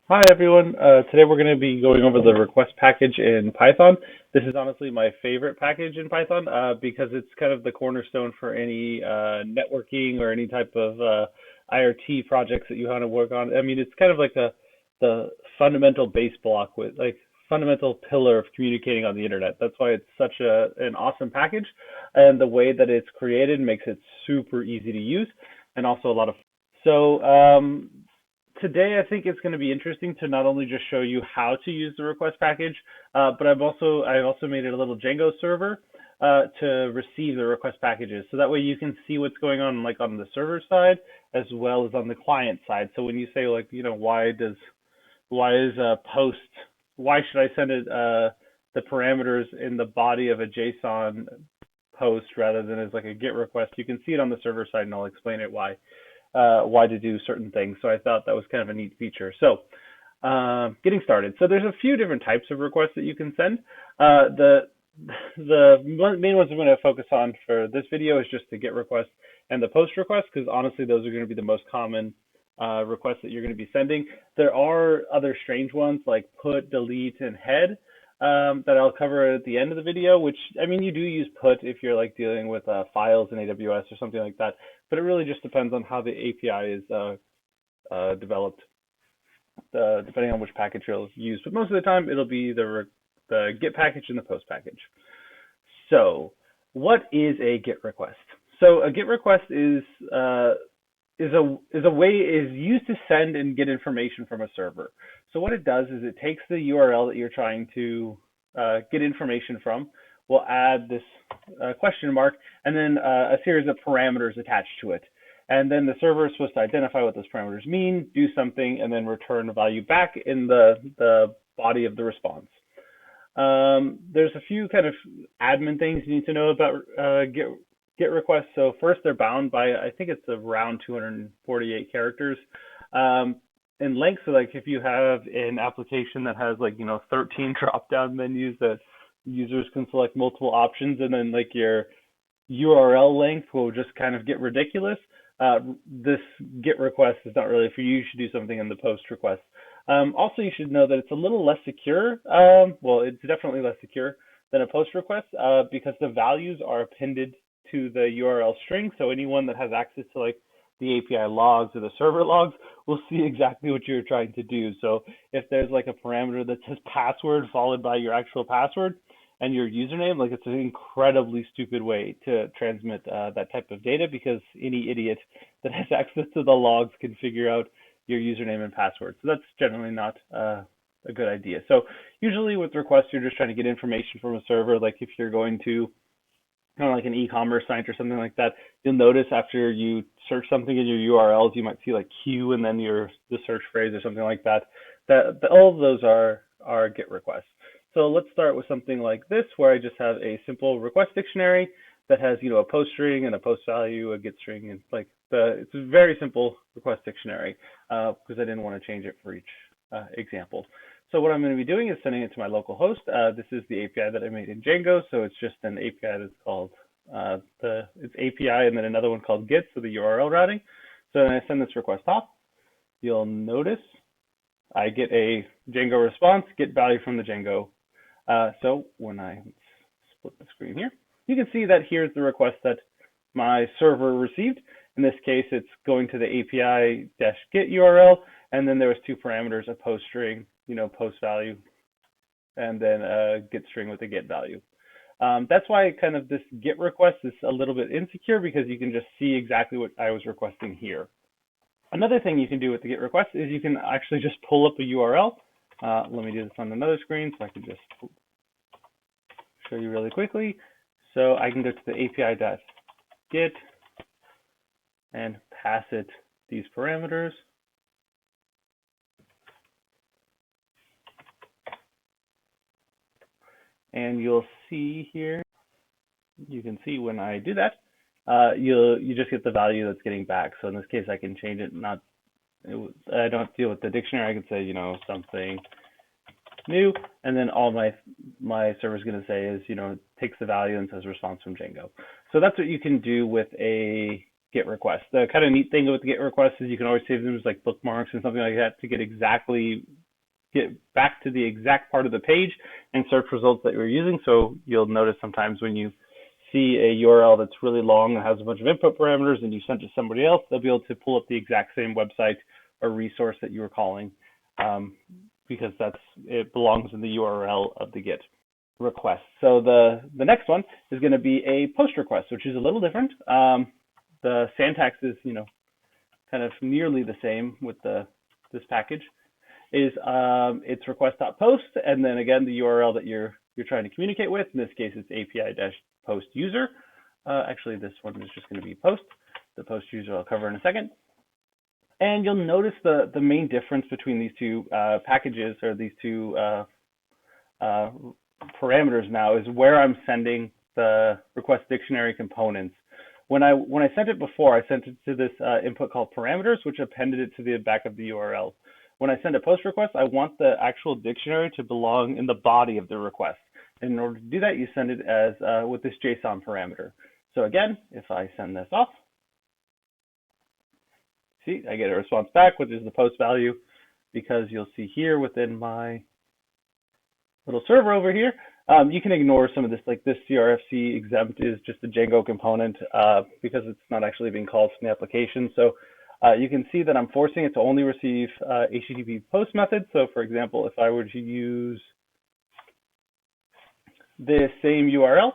Hi everyone. Today we're going to be going over the request package in Python. This is honestly my favorite package in Python because it's kind of the cornerstone for any networking or any type of IoT projects that you want to work on. I mean, it's kind of like the fundamental base block with like fundamental pillar of communicating on the internet. That's why it's such an awesome package, and the way that it's created makes it super easy to use and also a lot of so today I think it's going to be interesting to not only just show you how to use the request package, but I also made it a little Django server to receive the request packages. So that way you can see what's going on like on the server side as well as on the client side. So when you say like, why is a post, why should I send it the parameters in the body of a JSON post rather than as like a GET request, you can see it on the server side and I'll explain it why to do certain things. So I thought that was kind of a neat feature. So getting started. So there's a few different types of requests that you can send. The main ones I'm going to focus on for this video is just the GET request and the POST request, because honestly those are going to be the most common requests that you're going to be sending. There are other strange ones like put, delete, and head that I'll cover at the end of the video, which, I mean, you do use put if you're like dealing with files in AWS or something like that, but it really just depends on how the API is developed, depending on which package you'll use. But most of the time, it'll be the GET package and the POST package. So what is a GET request? So a GET request is used to send and get information from a server. So what it does is it takes the URL that you're trying to get information from. We'll add this question mark and then a series of parameters attached to it. And then the server is supposed to identify what those parameters mean, do something, and then return a value back in the body of the response. There's a few kind of admin things you need to know about GET requests. So first, they're bound by, I think it's around 248 characters in length. So like if you have an application that has 13 drop-down menus that users can select multiple options, and then like your URL length will just kind of get ridiculous. This GET request is not really for you. You should do something in the POST request. Also, you should know that it's a little less secure. Well, it's definitely less secure than a POST request because the values are appended to the URL string. So anyone that has access to like the API logs or the server logs will see exactly what you're trying to do. So if there's like a parameter that says password followed by your actual password and your username, like it's an incredibly stupid way to transmit that type of data, because any idiot that has access to the logs can figure out your username and password. So that's generally not a good idea. So usually with requests, you're just trying to get information from a server. Like if you're going to kind of like an e-commerce site or something like that, you'll notice after you search something in your URLs, you might see like Q and then the search phrase or something like that. All of those are GET requests. So let's start with something like this, where I just have a simple request dictionary that has a post string and a post value, a GET string, and like it's a very simple request dictionary because I didn't want to change it for each example. So what I'm going to be doing is sending it to my local host. This is the API that I made in Django, so it's just an API that's called it's API and then another one called GET, so the URL routing. So when I send this request off, you'll notice I get a Django response, get value from the Django. So when I split the screen here, you can see that here's the request that my server received. In this case, it's going to the API-get URL, and then there was two parameters, a post string, post value, and then a GET string with a GET value. That's why kind of this GET request is a little bit insecure, because you can just see exactly what I was requesting here. Another thing you can do with the GET request is you can actually just pull up a URL. Let me do this on another screen so I can just show you really quickly. So I can go to the API.get and pass it these parameters. And you'll see here, you can see when I do that, you just get the value that's getting back. So in this case, I can change it. I don't have to deal with the dictionary. I can say, something new, and then all my server is going to say is, takes the value and says response from Django. So that's what you can do with a GET request. The kind of neat thing with the GET request is you can always save them as like bookmarks and something like that to get exactly get back to the exact part of the page and search results that you're using. So you'll notice sometimes when you see a URL that's really long and has a bunch of input parameters and you send it to somebody else, they'll be able to pull up the exact same website or resource that you were calling, because it belongs in the URL of the GET request. So the next one is going to be a post request, which is a little different. The syntax is, kind of nearly the same with this package. It's request.post, and then again the URL that you're trying to communicate with. In this case, it's API-post user. Actually, this one is just going to be post. The post user I'll cover in a second. And you'll notice the main difference between these two packages, or these two parameters now, is where I'm sending the request dictionary components. When I sent it before, I sent it to this input called parameters, which appended it to the back of the URL. When I send a post request, I want the actual dictionary to belong in the body of the request. And in order to do that, you send it as with this JSON parameter. So again, if I send this off, see, I get a response back, which is the post value, because you'll see here within my little server over here, you can ignore some of this, like this CRFC exempt is just a Django component because it's not actually being called from the application. So you can see that I'm forcing it to only receive HTTP post method. So for example, if I were to use the same URL,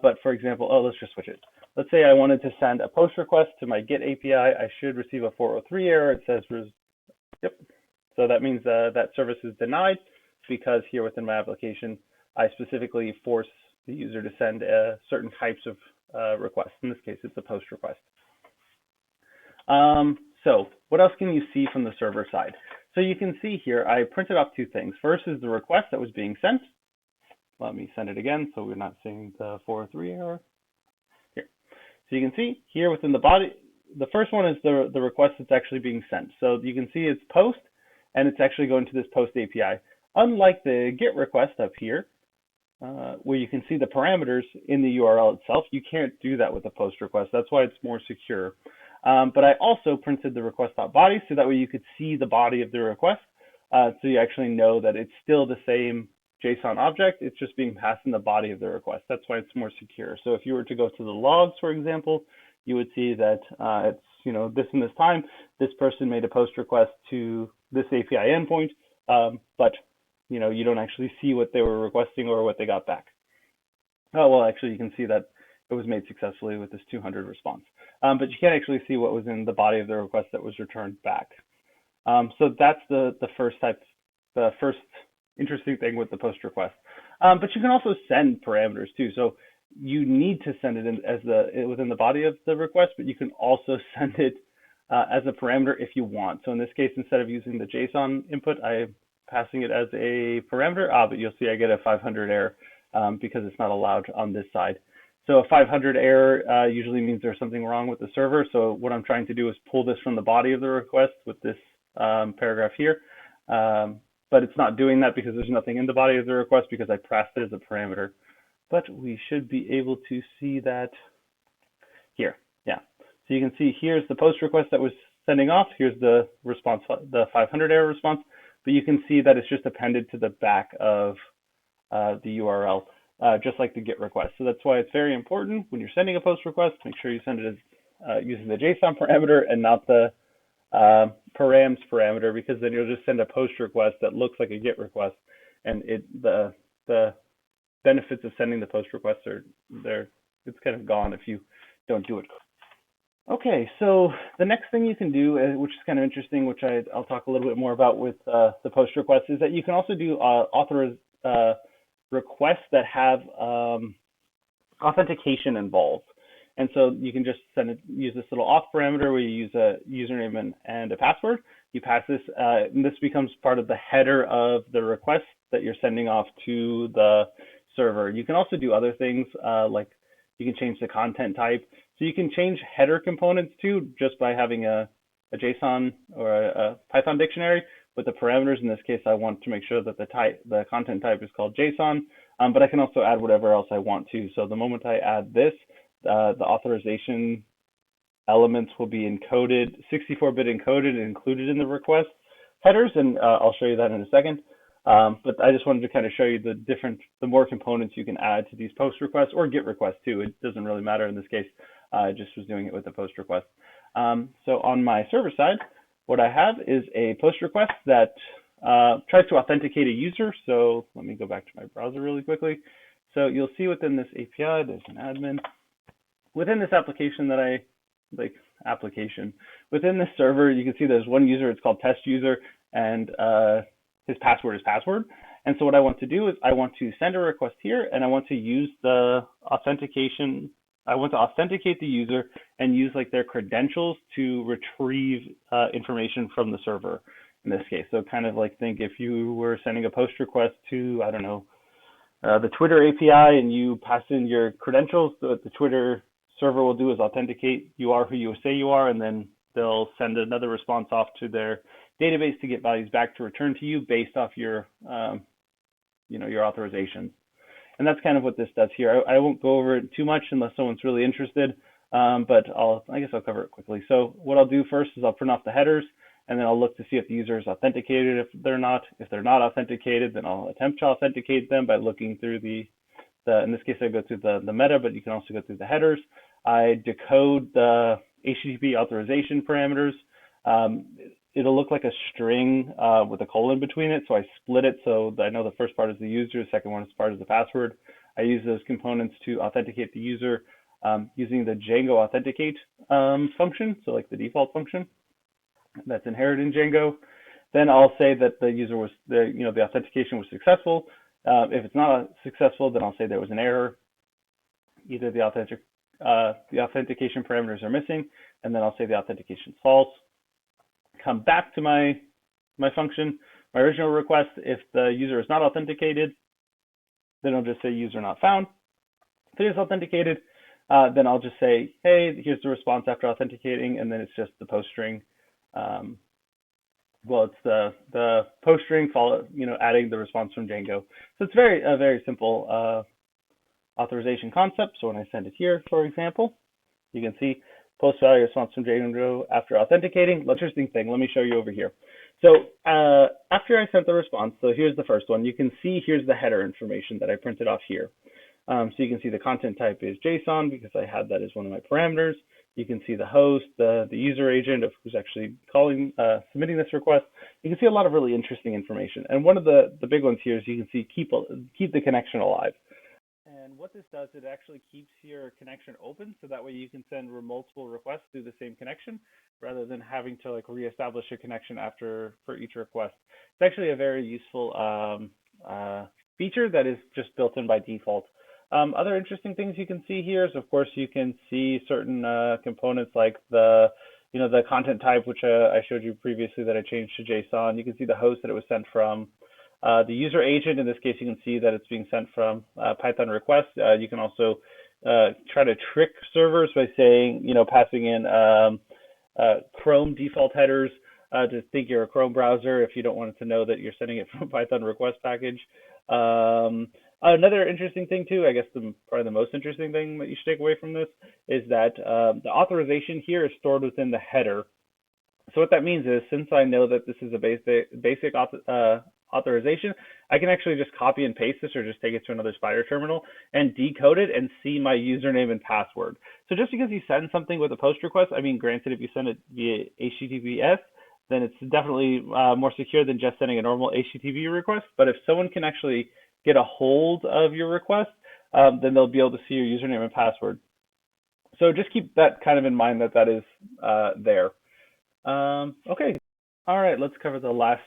but for example, let's just switch it. Let's say I wanted to send a post request to my GET API. I should receive a 403 error. It says, yep. So that means that service is denied, because here within my application, I specifically force the user to send certain types of requests. In this case, it's a post request. So what else can you see from the server side? So you can see here, I printed off two things. First is the request that was being sent. Let me send it again so we're not seeing the 403 error. Here. So you can see here within the body, the first one is the request that's actually being sent. So you can see it's post, and it's actually going to this post API. Unlike the GET request up here, where you can see the parameters in the URL itself, you can't do that with a post request. That's why it's more secure. But I also printed the request.body, so that way you could see the body of the request. So you actually know that it's still the same JSON object, it's just being passed in the body of the request. That's why it's more secure. So if you were to go to the logs, for example, you would see that it's, this and this time, this person made a post request to this API endpoint, but you don't actually see what they were requesting or what they got back. Oh, well, actually, you can see that it was made successfully with this 200 response. But you can't actually see what was in the body of the request that was returned back. So that's the first interesting thing with the post request. But you can also send parameters too. So you need to send it in as within the body of the request, but you can also send it as a parameter if you want. So in this case, instead of using the JSON input, I'm passing it as a parameter. But you'll see I get a 500 error because it's not allowed on this side. So a 500 error usually means there's something wrong with the server. So what I'm trying to do is pull this from the body of the request with this paragraph here. But it's not doing that because there's nothing in the body of the request because I passed it as a parameter. But we should be able to see that here. Yeah. So you can see here's the post request that was sending off. Here's the response, the 500 error response. But you can see that it's just appended to the back of the URL, just like the GET request. So that's why it's very important when you're sending a post request, make sure you send it as using the JSON parameter and not the params parameter, because then you'll just send a post request that looks like a GET request, and the benefits of sending the post requests it's kind of gone if you don't do it. Okay, so the next thing you can do, which is kind of interesting, which I'll talk a little bit more about with the post request, is that you can also do requests that have authentication involved. And so you can just use this little auth parameter where you use a username and a password. You pass this, and this becomes part of the header of the request that you're sending off to the server. You can also do other things, like you can change the content type. So you can change header components too, just by having a JSON or a Python dictionary with the parameters. In this case, I want to make sure that the content type is called JSON, but I can also add whatever else I want to. So the moment I add this, the authorization elements will be encoded, 64-bit encoded and included in the request. headers, and I'll show you that in a second. But I just wanted to kind of show you the more components you can add to these post requests or GET requests too. It doesn't really matter in this case. I just was doing it with the post request. So on my server side, what I have is a post request that tries to authenticate a user. So let me go back to my browser really quickly. So you'll see within this API, there's an admin. Within this application within this server, you can see there's one user, it's called test user, and his password is password. And so what I want to do is I want to send a request here, and I want to use the authentication. I want to authenticate the user and use like their credentials to retrieve information from the server in this case. So kind of like think if you were sending a post request to, I don't know, the Twitter API, and you pass in your credentials, what the Twitter server will do is authenticate you are who you say you are, and then they'll send another response off to their database to get values back to return to you based off your, your authorizations. And that's kind of what this does here. I won't go over it too much unless someone's really interested, but I guess I'll cover it quickly. So what I'll do first is I'll print off the headers, and then I'll look to see if the user is authenticated. If they're not authenticated, then I'll attempt to authenticate them by looking through in this case, I go through the meta, but you can also go through the headers. I decode the HTTP authorization parameters. It'll look like a string with a colon between it, so I split it so that I know the first part is the user, the second part is the password. I use those components to authenticate the user using the Django authenticate function, so like the default function that's inherited in Django. Then I'll say that the user was the authentication was successful. If it's not successful, then I'll say there was an error. Either the authentication parameters are missing, and then I'll say the authentication is false. Come back to my function, my original request. If the user is not authenticated, then I'll just say user not found. If it is authenticated, then I'll just say, hey, here's the response after authenticating, and then it's just the post string. It's the post string adding the response from Django. So it's a very simple authorization concept. So when I send it here, for example, you can see post value response from Django after authenticating. Interesting thing, let me show you over here. So after I sent the response, so here's the first one. You can see here's the header information that I printed off here. So you can see the content type is JSON because I had that as one of my parameters. You can see the host, the user agent of who's actually submitting this request. You can see a lot of really interesting information. And one of the big ones here is you can see keep the connection alive. And what this does, it actually keeps your connection open, so that way you can send multiple requests through the same connection rather than having to like reestablish a connection for each request. It's actually a very useful feature that is just built in by default. Other interesting things you can see here is, of course, you can see certain components like the content type, which I showed you previously that I changed to JSON. You can see the host that it was sent from. The user agent, in this case, you can see that it's being sent from Python request. You can also try to trick servers by saying, passing in Chrome default headers to think you're a Chrome browser if you don't want it to know that you're sending it from a Python request package. Another interesting thing too, I guess probably the most interesting thing that you should take away from this is that the authorization here is stored within the header. So what that means is, since I know that this is a basic authorization, I can actually just copy and paste this or just take it to another Spider terminal and decode it and see my username and password. So just because you send something with a post request, I mean, granted, if you send it via HTTPS, then it's definitely more secure than just sending a normal HTTP request. But if someone can actually get a hold of your request, then they'll be able to see your username and password. So just keep that kind of in mind that is there. Okay. All right, let's cover the last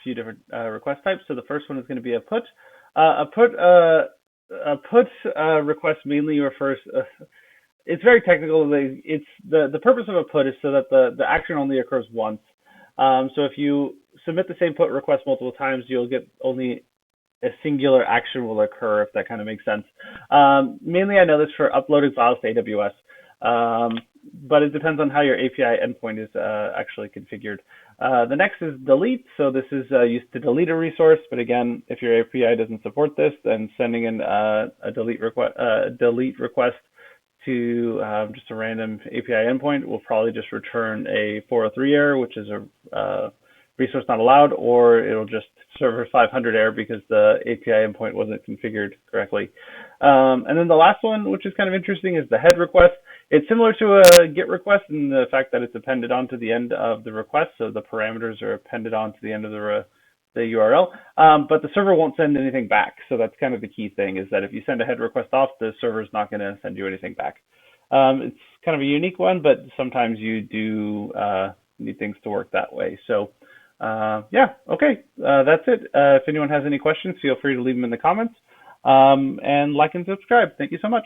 few different request types. So the first one is going to be a put. A put request mainly refers. It's very technical. It's the purpose of a put is so that the action only occurs once. So if you submit the same put request multiple times, you'll get only a singular action will occur, if that kind of makes sense. Mainly, I know this for uploading files to AWS. But it depends on how your API endpoint is actually configured. The next is delete. So this is used to delete a resource. But again, if your API doesn't support this, then sending in a delete request to just a random API endpoint will probably just return a 403 error, which is resource not allowed, or it'll just server 500 error because the API endpoint wasn't configured correctly. And then the last one, which is kind of interesting, is the head request. It's similar to a GET request in the fact that it's appended onto the end of the request, so the parameters are appended onto the end of the URL, but the server won't send anything back. So that's kind of the key thing, is that if you send a head request off, the server's not going to send you anything back. It's kind of a unique one, but sometimes you do need things to work that way. So yeah, okay, that's it. If anyone has any questions, feel free to leave them in the comments, and like and subscribe. Thank you so much.